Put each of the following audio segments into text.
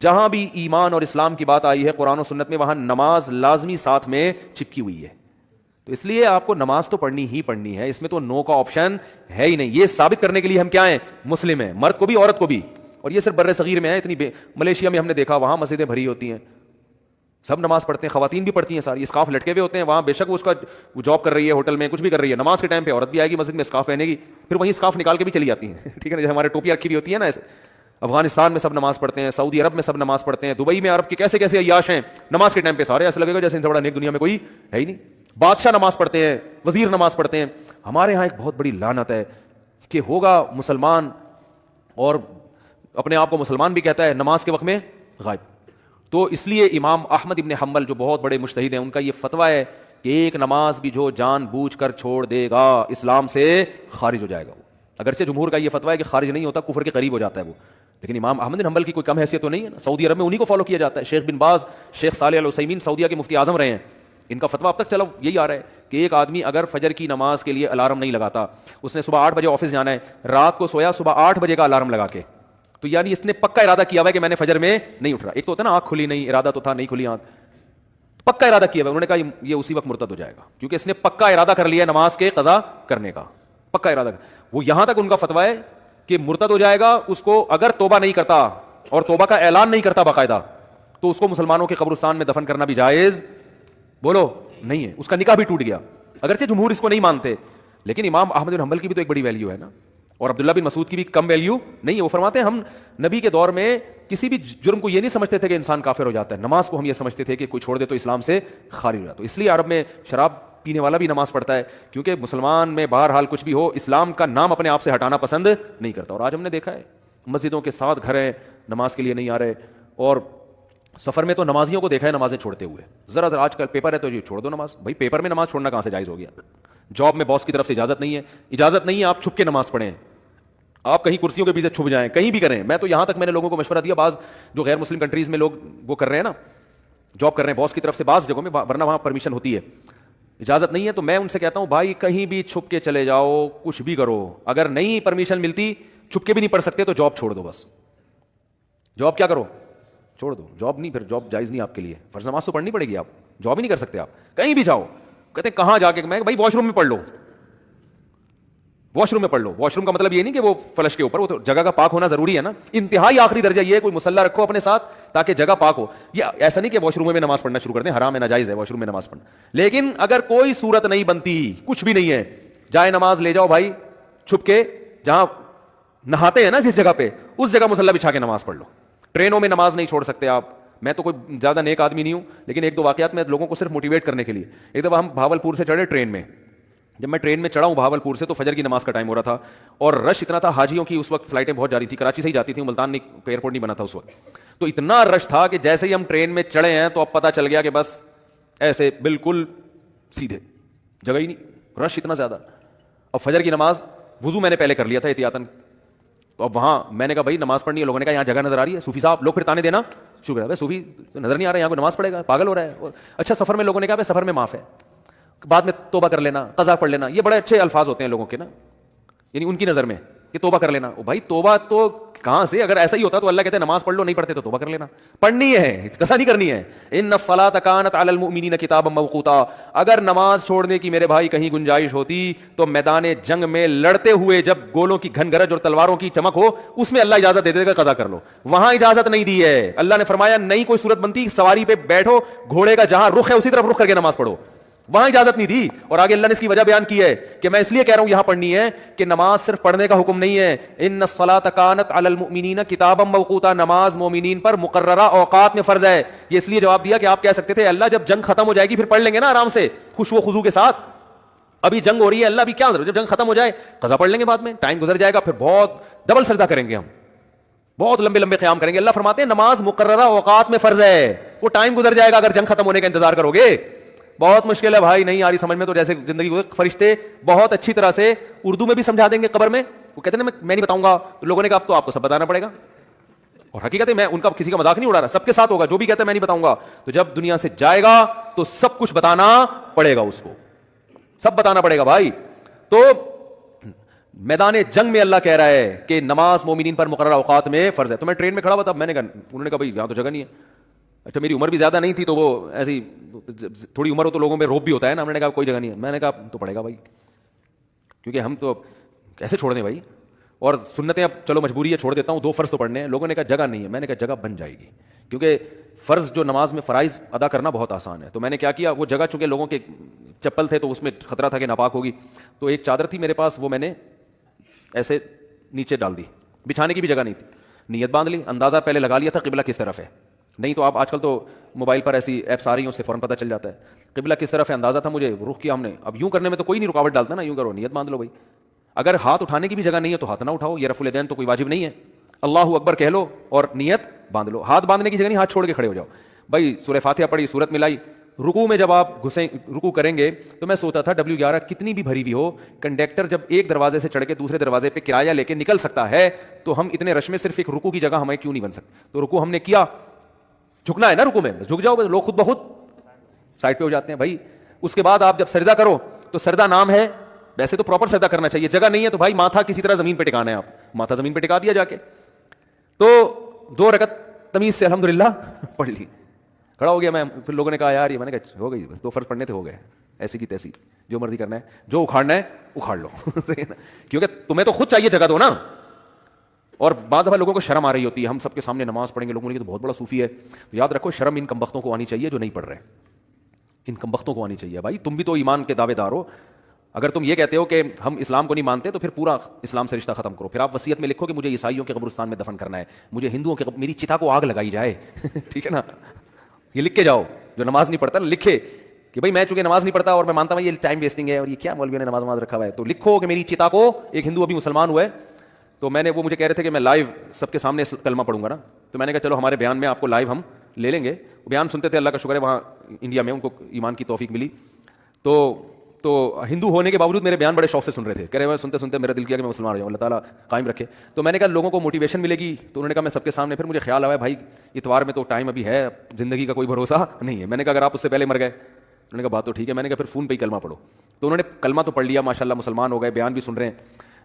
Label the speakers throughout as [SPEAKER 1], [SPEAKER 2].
[SPEAKER 1] جہاں بھی ایمان اور اسلام کی بات آئی ہے قرآن و سنت میں وہاں نماز لازمی ساتھ میں چپکی ہوئی ہے. تو اس لیے آپ کو نماز تو پڑھنی ہی پڑھنی ہے, اس میں تو نو کا آپشن ہے ہی نہیں. یہ ثابت کرنے کے لیے ہم کیا ہیں, مسلم ہیں, مرد کو بھی عورت کو بھی. اور یہ صرف بر صغیر میں ہے, ملیشیا میں ہم نے دیکھا وہاں مسجدیں بھری ہوتی ہیں, سب نماز پڑھتے ہیں, خواتین بھی پڑھتی ہیں ساری, اسکارف لٹکے ہوئے ہوتے ہیں وہاں, بے شک وہ اس کا جاب کر رہی ہے ہوٹل میں, کچھ بھی کر رہی ہے, نماز کے ٹائم پہ عورت بھی آئے گی مسجد میں اسکارف پہنے گی, پھر وہیں اسکارف نکال کے بھی چلی جاتی ہیں. ٹھیک ہے نا, جیسے ہمارے ٹوپیاں رکھی ہوئی ہوتی ہیں نا ایسے. افغانستان میں سب نماز پڑھتے ہیں, سعودی عرب میں سب نماز پڑھتے ہیں, دبئی میں عرب کے کیسے کیسے عیاش ہیں, نماز کے ٹائم پہ سارے ایسے لگے گا جیسے ان سے بڑا نیک دنیا میں کوئی ہے ہی نہیں. بادشاہ نماز پڑھتے ہیں, وزیر نماز پڑھتے ہیں. ہمارے ہاں ایک بہت بڑی لعنت ہے کہ ہوگا مسلمان اور اپنے آپ کو مسلمان بھی کہتا ہے, نماز کے وقت میں غائب. تو اس لیے امام احمد ابن حنبل جو بہت بڑے مجتہد ہیں, ان کا یہ فتویٰ ہے کہ ایک نماز بھی جو جان بوجھ کر چھوڑ دے گا اسلام سے خارج ہو جائے گا. وہ اگرچہ جمہور کا یہ فتویٰ ہے کہ خارج نہیں ہوتا, کفر کے قریب ہو جاتا ہے وہ, لیکن امام احمد بن حنبل کی کوئی کم حیثیت تو نہیں ہے نا. سعودی عرب میں انہی کو فالو کیا جاتا ہے. شیخ بن باز, شیخ صالح العثیمین سعودیہ کے مفتی اعظم رہے ہیں, ان کا فتویٰ اب تک چلو یہی آ رہا ہے کہ ایک آدمی اگر فجر کی نماز کے لیے الارم نہیں لگاتا, اس نے صبح 8 بجے آفس جانا ہے, رات کو سویا صبح 8 بجے کا الارم لگا کے, تو یعنی اس نے پکا ارادہ کیا ہوا ہے کہ میں نے فجر میں نہیں اٹھ رہا. ایک تو ہوتا ہے نا آنکھ کھلی نہیں, ارادہ تو تھا نہیں کھلی آنکھ, پکا ارادہ کیا ہوا ہے. انہوں نے کہا یہ اسی وقت مرتد ہو جائے گا, کیونکہ اس نے پکا ارادہ کر لیا ہے نماز کے قضا کرنے کا, پکا ارادہ. وہ یہاں تک ان کا فتویٰ ہے کہ مرتد ہو جائے گا اس کو اگر توبہ نہیں کرتا اور توبہ کا اعلان نہیں کرتا باقاعدہ, تو اس کو مسلمانوں کے قبرستان میں دفن کرنا بھی جائز بولو نہیں ہے, اس کا نکاح بھی ٹوٹ گیا. اگرچہ جمہور اس کو نہیں مانتے, لیکن امام احمد بن حنبل کی بھی تو ایک بڑی ویلیو ہے نا, اور عبداللہ بن مسعود کی بھی کم ویلیو نہیں ہے. وہ فرماتے ہیں ہم نبی کے دور میں کسی بھی جرم کو یہ نہیں سمجھتے تھے کہ انسان کافر ہو جاتا ہے, نماز کو ہم یہ سمجھتے تھے کہ کوئی چھوڑ دے تو اسلام سے خارج ہو جاتا. تو اس لیے عرب میں شراب پینے والا بھی نماز پڑھتا ہے, کیونکہ مسلمان میں بہرحال کچھ بھی ہو اسلام کا نام اپنے آپ سے ہٹانا پسند نہیں کرتا. اور آج ہم نے دیکھا ہے مسجدوں کے 7 گھر ہیں, نماز کے لیے نہیں آ رہے, اور سفر میں تو نمازیوں کو دیکھا ہے نمازیں چھوڑتے ہوئے. ذرا آج کل پیپر ہے تو یہ چھوڑ دو نماز. بھائی پیپر میں نماز چھوڑنا کہاں سے جائز ہو گیا؟ جاب میں باس کی طرف سے اجازت نہیں ہے آپ چھپ کے نماز پڑھیں, آپ کہیں کرسیوں کے پیچھے چھپ جائیں, کہیں بھی کریں. میں تو یہاں تک میں نے لوگوں کو مشورہ دیا, بعض جو غیر مسلم کنٹریز میں لوگ وہ کر رہے ہیں نا, جاب کر رہے ہیں باس کی طرف سے بعض جگہوں میں, ورنہ وہاں پرمیشن ہوتی ہے, اجازت نہیں ہے, تو میں ان سے کہتا ہوں بھائی کہیں بھی چھپ کے چلے جاؤ, کچھ بھی کرو, اگر نہیں پرمیشن ملتی چھپ کے بھی نہیں پڑھ سکتے تو جاب چھوڑ دو. بس جاب کیا کرو, چھوڑ دو. جاب نہیں, پھر جاب جائز نہیں آپ کے لیے. فرض نماز تو پڑھنی پڑے گی, آپ جاب ہی نہیں کر سکتے, آپ کہیں بھی جاؤ. کہتے ہیں کہاں جا کے, میں بھائی واش روم میں پڑھ لو, واش روم میں پڑھ لو. واش روم کا مطلب یہ نہیں کہ وہ فلش کے اوپر, وہ تو جگہ کا پاک ہونا ضروری ہے نا. انتہائی آخری درجہ یہ ہے کوئی مصلی رکھو اپنے ساتھ تاکہ جگہ پاک ہو. یہ ایسا نہیں کہ واش روم میں نماز پڑھنا شروع کر دیں, حرام ہے, ناجائز ہے واش روم میں نماز پڑھنا. لیکن اگر کوئی صورت نہیں بنتی, کچھ بھی نہیں ہے, جائے نماز لے جاؤ بھائی چھپ کے, جہاں نہاتے ہیں نا جس جگہ پہ, اس جگہ مصلی بچھا کے نماز پڑھ لو. ٹرینوں میں نماز نہیں چھوڑ سکتے آپ. میں تو کوئی زیادہ نیک آدمی نہیں ہوں, لیکن 1-2 واقعات میں لوگوں کو صرف موٹیویٹ کرنے کے لیے. ایک دفعہ ہم بھاولپور سے چڑھے ٹرین میں, جب میں ٹرین میں چڑھا ہوں بھاولپور سے, تو فجر کی نماز کا ٹائم ہو رہا تھا, اور رش اتنا تھا, حاجیوں کی اس وقت فلائٹیں بہت جا رہی تھی, کراچی سے ہی جاتی تھیں, ملتان ایئرپورٹ نہیں بنا تھا اس وقت. تو اتنا رش تھا کہ جیسے ہی ہم ٹرین میں چڑھے ہیں تو اب پتہ چل گیا کہ بس ایسے بالکل سیدھے, جگہ ہی نہیں, رش اتنا زیادہ. اور فجر کی نماز وضو میں نے پہلے کر لیا تھا احتیاطاً, تو اب وہاں میں نے کہا بھائی نماز پڑھنی ہے. لوگوں نے کہا یہاں جگہ نظر آ رہی ہے, صوفی صاحب لوگ پھر تانے دینا شکر ہے, بھائی صوفی نظر نہیں آ رہا ہے, یہاں کو نماز پڑھے گا, پاگل ہو رہا ہے. اچھا سفر میں لوگوں نے کہا بھائی سفر میں معاف ہے, بعد میں توبہ کر لینا, قضا پڑھ لینا. یہ بڑے اچھے الفاظ ہوتے ہیں لوگوں کے نا, یعنی ان کی نظر میں کہ توبہ کر لینا. او بھائی توبہ تو کہاں سے, اگر ایسا ہی ہوتا تو اللہ کہتے ہیں نماز پڑھ لو, نہیں پڑھتے تو توبہ کر لینا. پڑھنی ہے, قضا نہیں کرنی ہے. ان الصلاۃ کانت علی المؤمنین کتابا موقوتا. اگر نماز چھوڑنے کی میرے بھائی کہیں گنجائش ہوتی تو میدان جنگ میں لڑتے ہوئے جب گولوں کی گھن گرج اور تلواروں کی چمک ہو, اس میں اللہ اجازت دے دے گا قضا کر لو. وہاں اجازت نہیں دی ہے. اللہ نے فرمایا نہیں کوئی صورت بنتی, سواری پہ بیٹھو, گھوڑے کا جہاں رخ ہے اسی طرف رخ کر کے نماز پڑھو, وہاں اجازت نہیں دی. اور آگے اللہ نے اس کی وجہ بیان کی ہے کہ میں اس لیے کہہ رہا ہوں یہاں پڑھنی ہے کہ نماز صرف پڑھنے کا حکم نہیں ہے. ان الصلاۃ کانت علی المؤمنین کتابا موقوتا, نماز مومنین پر مقررہ اوقات میں فرض ہے. یہ اس لیے جواب دیا کہ آپ کہہ سکتے تھے اللہ جب جنگ ختم ہو جائے گی پھر پڑھ لیں گے نا آرام سے خوشو و خضوع کے ساتھ, ابھی جنگ ہو رہی ہے, اللہ بھی کیا, جب جنگ ختم ہو جائے قضا پڑھ لیں گے, بعد میں ٹائم گزر جائے گا, پھر بہت ڈبل سجدہ کریں گے, ہم بہت لمبے لمبے قیام کریں گے. اللہ فرماتے ہیں نماز مقررہ اوقات میں فرض ہے, وہ ٹائم گزر جائے گا اگر جنگ ختم ہونے کا انتظار کرو گے. بہت مشکل ہے بھائی, نہیں آ رہی سمجھ میں, تو جیسے زندگی کو فرشتے بہت اچھی طرح سے اردو میں بھی سمجھا دیں گے قبر میں. وہ کہتے ہیں میں نہیں بتاؤں گا, تو لوگوں نے کہا اب تو آپ کو سب بتانا پڑے گا. اور حقیقت ہے میں ان کا کسی کا مذاق نہیں اڑا رہا, سب کے ساتھ ہوگا. جو بھی کہتا ہے میں نہیں بتاؤں گا, تو جب دنیا سے جائے گا تو سب کچھ بتانا پڑے گا, اس کو سب بتانا پڑے گا بھائی. تو میدان جنگ میں اللہ کہہ رہا ہے کہ نماز مومنین پر مقررہ اوقات میں فرض ہے. تو میں ٹرین میں کھڑا ہوا تھا, میں نے کہا, انہوں نے کہا بھائی یہاں تو جگہ نہیں ہے. اچھا میری عمر بھی زیادہ نہیں تھی تو وہ ایسی تھوڑی عمر ہو تو لوگوں میں روب بھی ہوتا ہے نا. انہوں نے کہا کوئی جگہ نہیں ہے. میں نے کہا تو پڑے گا بھائی, کیونکہ ہم تو کیسے چھوڑ دیں بھائی, اور سنتیں اب چلو مجبوری ہے چھوڑ دیتا ہوں, 2 فرض تو پڑھنے ہیں. لوگوں نے کہا جگہ نہیں ہے. میں نے کہا جگہ بن جائے گی, کیونکہ فرض جو نماز میں فرائض ادا کرنا بہت آسان ہے. تو میں نے کیا کیا, وہ جگہ چونکہ لوگوں کے چپل تھے تو اس میں خطرہ تھا کہ ناپاک ہوگی, تو ایک چادر تھی میرے پاس, وہ میں نے ایسے نیچے ڈال دی, بچھانے کی بھی جگہ نہیں تھی. نیت باندھ لی, اندازہ پہلے لگا لیا تھا قبلہ کس طرف ہے, نہیں تو آپ آج کل تو موبائل پر ایسی ایپس آ رہی ہیں, اس سے فوراً پتہ چل جاتا ہے قبلہ کس طرف ہے. اندازہ تھا مجھے, رخ کیا ہم نے. اب یوں کرنے میں تو کوئی نہیں رکاوٹ ڈالتا نا, یوں کرو, نیت باندھ لو بھائی. اگر ہاتھ اٹھانے کی بھی جگہ نہیں ہے تو ہاتھ نہ اٹھاؤ, یہ رفع الیدین تو کوئی واجب نہیں ہے. اللہ اکبر کہہ لو اور نیت باندھ لو. ہاتھ باندھنے کی جگہ نہیں, ہاتھ چھوڑ کے کھڑے ہو جاؤ بھائی. سورہ فاتحہ پڑھی, سورت ملائی, رکوع میں جب آپ گھسیں رکوع کریں گے تو میں سوچا تھا W11 کتنی بھی بھری ہوئی ہو, کنڈکٹر جب ایک دروازے سے چڑھ کے دوسرے دروازے پہ کرایہ لے کے نکل سکتا ہے تو ہم اتنے رش میں صرف ایک رکوع کی جگہ ہمیں کیوں نہیں بن سکتی. تو رکوع ہم نے کیا, جھکنا ہے نا رکوع میں, جھک جاؤ, لوگ خود بخود سائڈ پہ ہو جاتے ہیں بھائی. اس کے بعد آپ جب سجدہ کرو تو سجدہ نام ہے, ویسے تو پراپر سجدہ کرنا چاہیے, جگہ نہیں ہے تو بھائی ماتھا کسی طرح زمین پہ ٹکانا ہے, آپ ماتھا زمین پہ ٹکا دیا جا کے. تو 2 رکعت تمیز سے الحمدللہ پڑھ لی, کھڑا ہو گیا میں. پھر لوگوں نے کہا یار یہ, میں نے کہا ہو گئی بس 2 فرض پڑھنے تھے, ہو گئے, ایسی کی تیسی, جو مرضی کرنا ہے, جو اکھاڑنا ہے اکھاڑ لو کیونکہ تمہیں تو خود چاہیے جگہ دو نا. اور بعض دفعہ لوگوں کو شرم آ رہی ہوتی ہے, ہم سب کے سامنے نماز پڑھیں گے, لوگوں نے کہ تو بہت بڑا صوفی ہے. تو یاد رکھو شرم ان کم بختوں کو آنی چاہیے جو نہیں پڑھ رہے, ان کم بختوں کو آنی چاہیے بھائی. تم بھی تو ایمان کے دعوے دار ہو. اگر تم یہ کہتے ہو کہ ہم اسلام کو نہیں مانتے تو پھر پورا اسلام سے رشتہ ختم کرو. پھر آپ وصیت میں لکھو کہ مجھے عیسائیوں کے قبرستان میں دفن کرنا ہے, مجھے ہندوؤں کے میری چتا کو آگ لگائی جائے ٹھیک ہے نا, یہ لکھ کے جاؤ. جو نماز نہیں پڑھتا لکھے کہ بھائی میں چونکہ نماز نہیں پڑھتا اور میں مانتا ہوں یہ ٹائم ویسٹنگ ہے اور یہ کیا مولویوں نے نماز رکھا ہوا ہے, تو لکھو کہ میری چتا کو, ایک ہندو ابھی مسلمان ہوا ہے تو میں نے, وہ مجھے کہہ رہے تھے کہ میں لائیو سب کے سامنے کلمہ پڑھوں گا نا, تو میں نے کہا چلو ہمارے بیان میں آپ کو لائیو ہم لے لیں گے. بیان سنتے تھے, اللہ کا شکر ہے وہاں انڈیا میں ان کو ایمان کی توفیق ملی, تو ہندو ہونے کے باوجود میرے بیان بڑے شوق سے سن رہے تھے, کہہ رہے سنتے سنتے میرا دل کیا کہ میں مسلمان ہو جاؤں, اللہ تعالیٰ قائم رکھے. تو میں نے کہا لوگوں کو موٹیویشن ملے گی, تو انہوں نے کہا میں سب کے سامنے. پھر مجھے خیال آیا بھائی اتوار میں تو ٹائم ابھی ہے, زندگی کا کوئی بھروسہ نہیں ہے. میں نے کہا اگر آپ اس سے پہلے مر گئے, انہوں نے کہا بات تو ٹھیک ہے. میں نے کہا پھر فون پہ ہی کلمہ پڑھو. تو انہوں نے کلمہ تو پڑھ لیا ماشاء اللہ, مسلمان ہو گئے, بیان بھی سن رہے ہیں.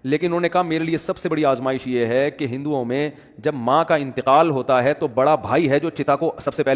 [SPEAKER 1] لیکن انہوں نے کہا میرے لیے سب سے بڑی آزمائش یہ ہے کہ ہندوؤں میں جب ماں کا انتقال ہوتا ہے تو بڑا بھائی ہے جو چتا کو سب سے پہلے